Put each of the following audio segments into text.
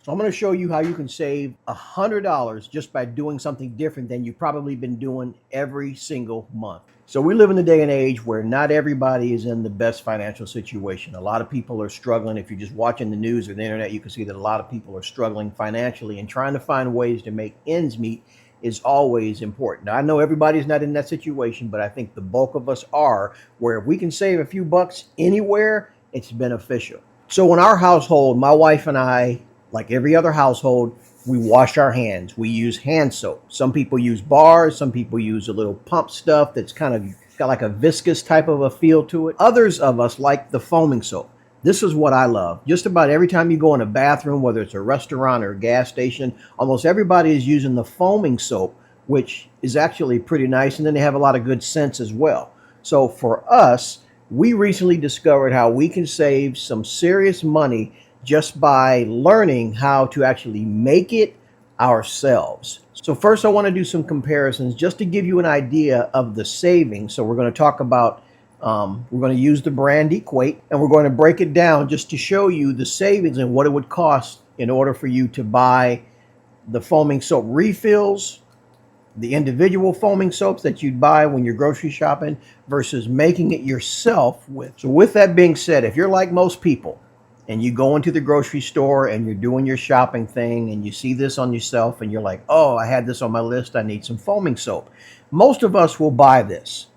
So I'm going to show you how you can save $100 just by doing something different than you've probably been doing every single month. So we live in a day and age where not everybody is in the best financial situation. A lot of people are struggling. If you're just watching the news or the internet, you can see that a lot of people are struggling financially, and trying to find ways to make ends meet is always important. Now, I know everybody's not in that situation, but I think the bulk of us are, where if we can save a few bucks anywhere, it's beneficial. So in our household, my wife and I, like every other household, we wash our hands. We use hand soap. Some people use bars. Some people use a little pump stuff that's kind of got like a viscous type of a feel to it. Others of us like the foaming soap. This is what I love. Just about every time you go in a bathroom, whether it's a restaurant or a gas station, almost everybody is using the foaming soap, which is actually pretty nice. And then they have a lot of good scents as well. So for us, we recently discovered how we can save some serious money just by learning how to actually make it ourselves. So first I want to do some comparisons just to give you an idea of the savings. So we're going to talk about, we're going to use the brand Equate, and we're going to break it down just to show you the savings and what it would cost in order for you to buy the foaming soap refills, the individual foaming soaps that you'd buy when you're grocery shopping versus making it yourself with. So with that being said, if you're like most people, and you go into the grocery store and you're doing your shopping thing and you see this on yourself and you're like, oh, I had this on my list, I need some foaming soap. Most of us will buy this.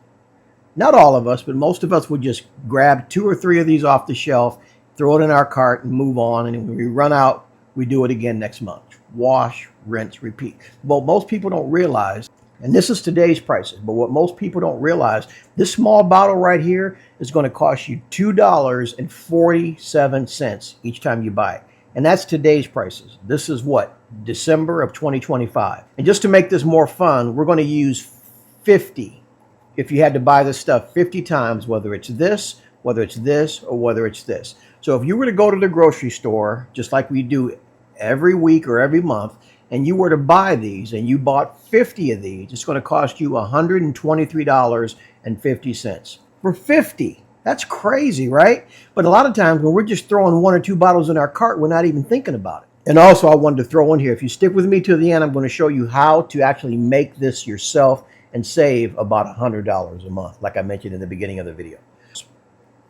Not all of us, but most of us would just grab 2 or 3 of these off the shelf, throw it in our cart and move on. And when we run out, we do it again next month. Wash, rinse, repeat. Well, most people don't realize, and this is today's prices, but what most people don't realize, this small bottle right here is going to cost you $2.47 each time you buy it. And that's today's prices. This is what? December of 2025. And just to make this more fun, we're going to use 50. If you had to buy this stuff 50 times, whether it's this, or whether it's this. So if you were to go to the grocery store, just like we do every week or every month, and you were to buy these and you bought 50 of these, it's going to cost you $123.50 for 50. That's crazy, right? But a lot of times when we're just throwing 1 or 2 bottles in our cart, we're not even thinking about it. And also I wanted to throw in here, if you stick with me to the end, I'm going to show you how to actually make this yourself and save about $100 a month, like I mentioned in the beginning of the video.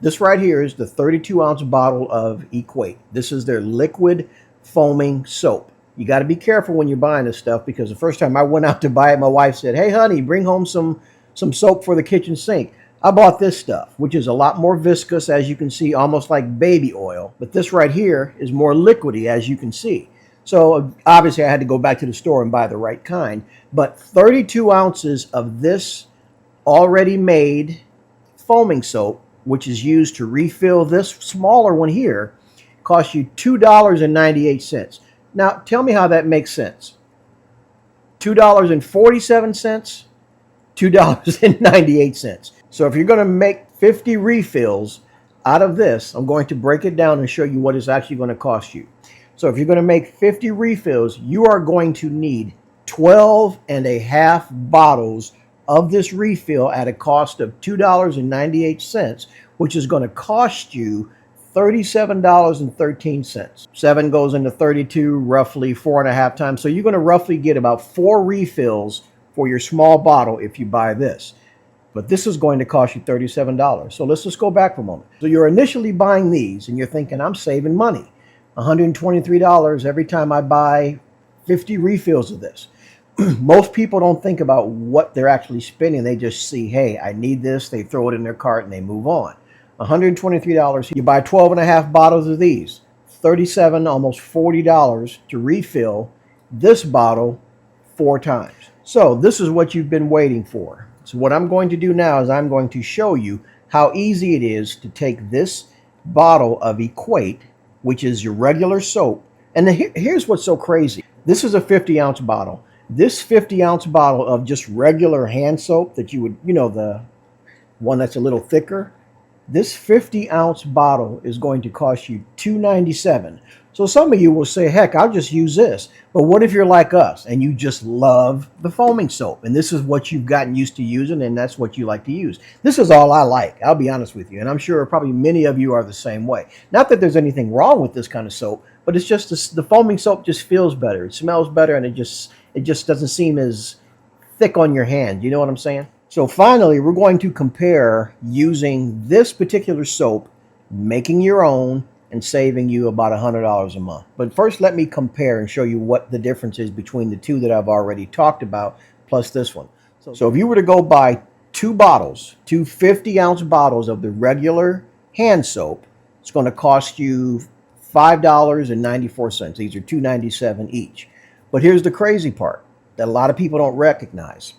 This right here is the 32-ounce bottle of Equate. This is their liquid foaming soap. You got to be careful when you're buying this stuff, because the first time I went out to buy it, my wife said, hey, honey, bring home some soap for the kitchen sink. I bought this stuff, which is a lot more viscous, as you can see, almost like baby oil. But this right here is more liquidy, as you can see. So obviously I had to go back to the store and buy the right kind. But 32 ounces of this already made foaming soap, which is used to refill this smaller one here, costs you $2.98. Now, tell me how that makes sense. $2.47, $2.98. So if you're going to make 50 refills out of this, I'm going to break it down and show you what it's actually going to cost you. So if you're going to make 50 refills, you are going to need 12.5 bottles of this refill at a cost of $2.98, which is going to cost you $37.13. 7 goes into 32, roughly 4.5 times. So you're going to roughly get about 4 refills for your small bottle if you buy this. But this is going to cost you $37. So let's just go back for a moment. So you're initially buying these and you're thinking, I'm saving money. $123 every time I buy 50 refills of this. Most people don't think about what they're actually spending. They just see, hey, I need this. They throw it in their cart and they move on. $123, you buy 12.5 bottles of these, $37, almost $40 to refill this bottle 4 times. So this is what you've been waiting for. So what I'm going to do now is I'm going to show you how easy it is to take this bottle of Equate, which is your regular soap. And here's what's so crazy. This is a 50-ounce bottle. This 50-ounce bottle of just regular hand soap that you would, the one that's a little thicker, this 50-ounce bottle is going to cost you $2.97. So some of you will say, heck, I'll just use this. But what if you're like us and you just love the foaming soap and this is what you've gotten used to using and that's what you like to use? This is all I like. I'll be honest with you. And I'm sure probably many of you are the same way. Not that there's anything wrong with this kind of soap, but it's just the foaming soap just feels better. It smells better and it just doesn't seem as thick on your hand. You know what I'm saying? So finally, we're going to compare using this particular soap, making your own, and saving you about $100 a month. But first, let me compare and show you what the difference is between the two that I've already talked about, plus this one. So if you were to go buy two 50-ounce bottles of the regular hand soap, it's going to cost you $5.94. These are $2.97 each. But here's the crazy part that a lot of people don't recognize.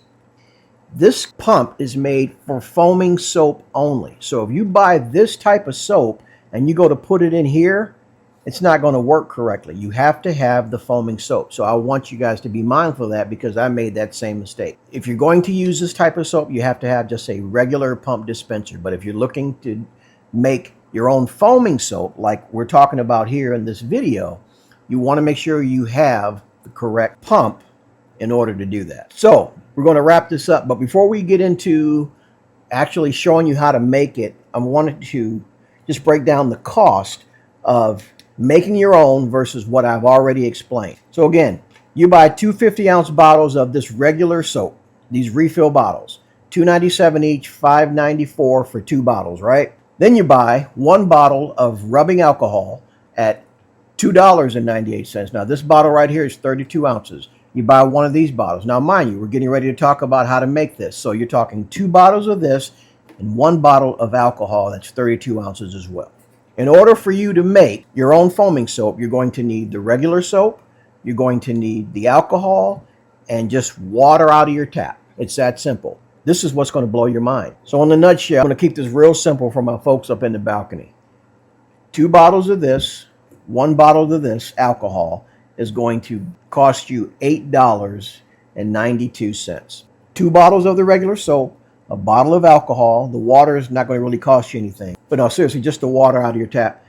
This pump is made for foaming soap only. So if you buy this type of soap and you go to put it in here, it's not going to work correctly. You have to have the foaming soap. So I want you guys to be mindful of that because I made that same mistake. If you're going to use this type of soap, you have to have just a regular pump dispenser. But if you're looking to make your own foaming soap, like we're talking about here in this video, you want to make sure you have the correct pump in order to do that. So we're going to wrap this up. But before we get into actually showing you how to make it, I wanted to just break down the cost of making your own versus what I've already explained. So again, you buy two 50-ounce bottles of this regular soap, these refill bottles, $2.97 each, $5.94 for two bottles, right? Then you buy one bottle of rubbing alcohol at $2.98. Now this bottle right here is 32 ounces. You buy one of these bottles. Now mind you, we're getting ready to talk about how to make this. So you're talking two bottles of this and one bottle of alcohol that's 32 ounces as well. In order for you to make your own foaming soap, you're going to need the regular soap, you're going to need the alcohol, and just water out of your tap. It's that simple. This is what's going to blow your mind. So in a nutshell, I'm going to keep this real simple for my folks up in the balcony. Two bottles of this, one bottle of this alcohol is going to cost you $8.92. Two bottles of the regular soap, a bottle of alcohol. The water is not going to really cost you anything. But no, seriously, just the water out of your tap.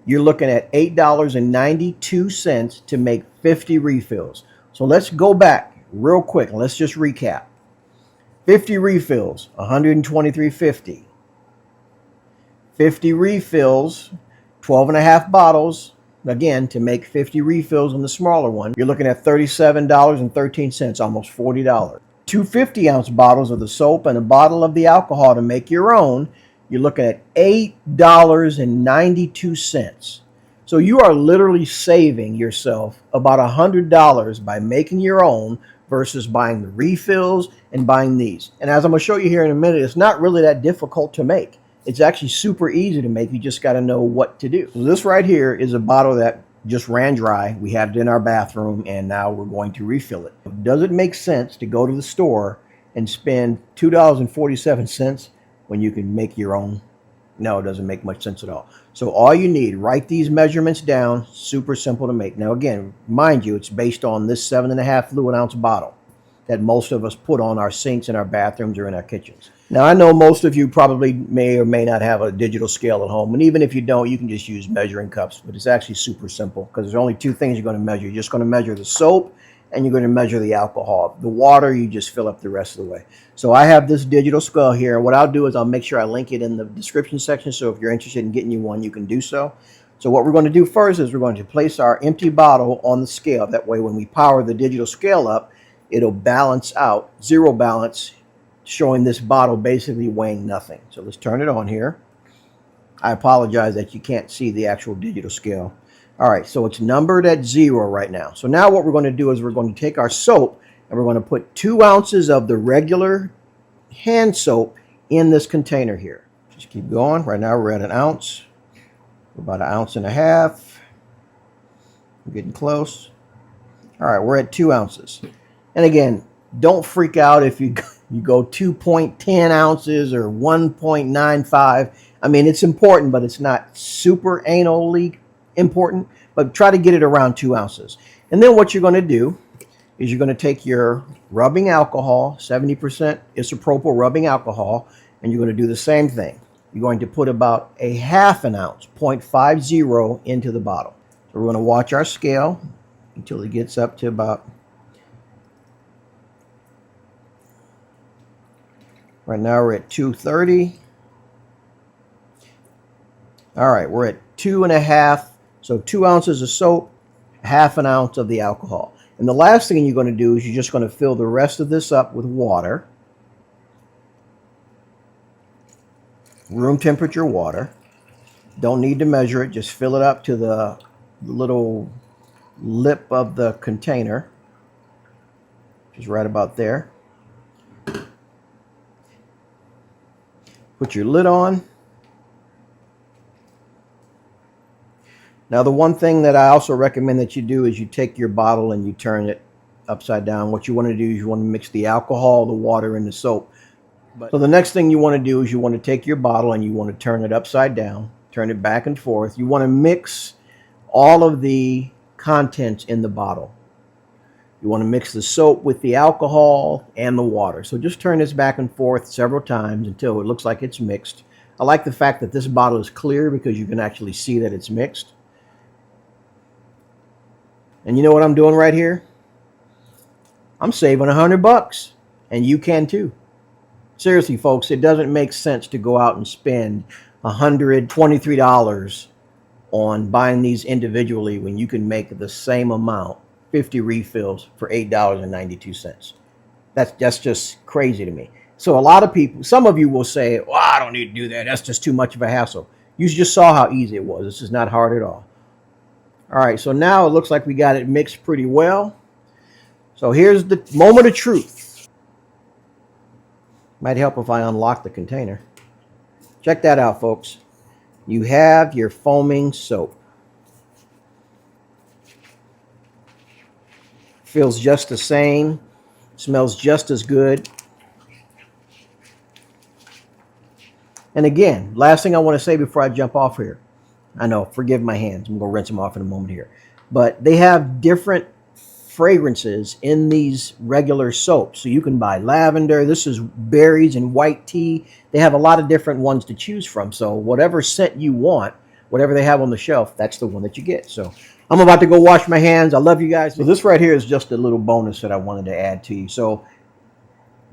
You're looking at $8.92 to make 50 refills. So let's go back real quick and let's just recap. 50 refills, $123.50. 50 refills, 12 and a half bottles. Again, to make 50 refills on the smaller one, you're looking at $37.13, almost $40. Two 50-ounce bottles of the soap and a bottle of the alcohol to make your own, you're looking at $8.92. So you are literally saving yourself about $100 by making your own versus buying the refills and buying these. And as I'm going to show you here in a minute, it's not really that difficult to make. It's actually super easy to make. You just got to know what to do. So this right here is a bottle that just ran dry. We had it in our bathroom and now we're going to refill it. Does it make sense to go to the store and spend $2.47 when you can make your own? No, it doesn't make much sense at all. So all you need, write these measurements down. Super simple to make. Now again, mind you, it's based on this 7.5 fluid ounce bottle that most of us put on our sinks in our bathrooms or in our kitchens. Now I know most of you probably may or may not have a digital scale at home, and even if you don't, you can just use measuring cups, but it's actually super simple because there's only two things you're going to measure. You're just going to measure the soap and you're going to measure the alcohol. The water, you just fill up the rest of the way. So I have this digital scale here, and what I'll do is I'll make sure I link it in the description section, so if you're interested in getting you one, you can do so. So what we're going to do first is we're going to place our empty bottle on the scale. That way when we power the digital scale up, it'll balance out, zero balance, showing this bottle basically weighing nothing. So let's turn it on here. I apologize that you can't see the actual digital scale. All right, so it's numbered at 0 right now. So now what we're going to do is we're going to take our soap and we're going to put 2 ounces of the regular hand soap in this container here. Just keep going. Right now we're at an ounce. We're about 1.5 ounces. We're getting close. All right, we're at 2 ounces. And again, don't freak out if you go 2.10 ounces or 1.95. I mean, it's important, but it's not super anally important. But try to get it around 2 ounces. And then what you're going to do is you're going to take your rubbing alcohol, 70% isopropyl rubbing alcohol, and you're going to do the same thing. You're going to put about 0.5 ounce, 0.50 into the bottle. So we're going to watch our scale until it gets up to about, right now we're at 230. All right, we're at 2.5. So 2 ounces of soap, half an ounce of the alcohol. And the last thing you're going to do is you're just going to fill the rest of this up with water, room temperature water. Don't need to measure it, just fill it up to the little lip of the container, which is right about there. Put your lid on. Now, the one thing that I also recommend that you do is you take your bottle and you turn it upside down. What you want to do is you want to mix the alcohol, the water, and the soap. So the next thing you want to do is you want to take your bottle and you want to turn it upside down, turn it back and forth. You want to mix all of the contents in the bottle. You want to mix the soap with the alcohol and the water. So just turn this back and forth several times until it looks like it's mixed. I like the fact that this bottle is clear because you can actually see that it's mixed. And you know what I'm doing right here? I'm saving $100, and you can too. Seriously, folks, it doesn't make sense to go out and spend $123 on buying these individually when you can make the same amount, 50 refills, for $8.92. That's just crazy to me. So a lot of people, some of you will say, well, I don't need to do that. That's just too much of a hassle. You just saw how easy it was. This is not hard at all. All right, so now it looks like we got it mixed pretty well. So here's the moment of truth. Might help if I unlock the container. Check that out, folks. You have your foaming soap. Feels just the same. Smells just as good. And again, last thing I want to say before I jump off here. I know, forgive my hands. I'm going to rinse them off in a moment here. But they have different fragrances in these regular soaps. So you can buy lavender. This is berries and white tea. They have a lot of different ones to choose from. So whatever scent you want, whatever they have on the shelf, that's the one that you get. So I'm about to go wash my hands. I love you guys. So this right here is just a little bonus that I wanted to add to you. So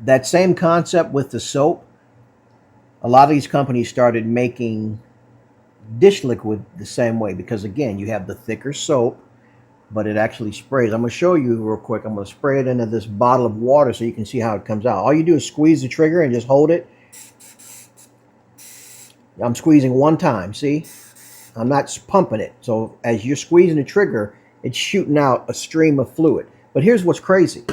that same concept with the soap, a lot of these companies started making dish liquid the same way because, again, you have the thicker soap, but it actually sprays. I'm going to show you real quick. I'm going to spray it into this bottle of water so you can see how it comes out. All you do is squeeze the trigger and just hold it. I'm squeezing one time, see? I'm not pumping it. So as you're squeezing the trigger, it's shooting out a stream of fluid. But here's what's crazy.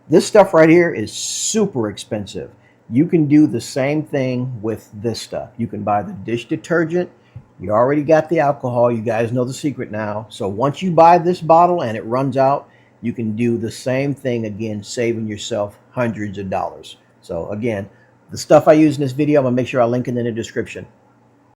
This stuff right here is super expensive. You can do the same thing with this stuff. You can buy the dish detergent. You already got the alcohol. You guys know the secret now. So once you buy this bottle and it runs out, you can do the same thing again, saving yourself hundreds of dollars. So again, the stuff I use in this video, I'm going to make sure I link it in the description.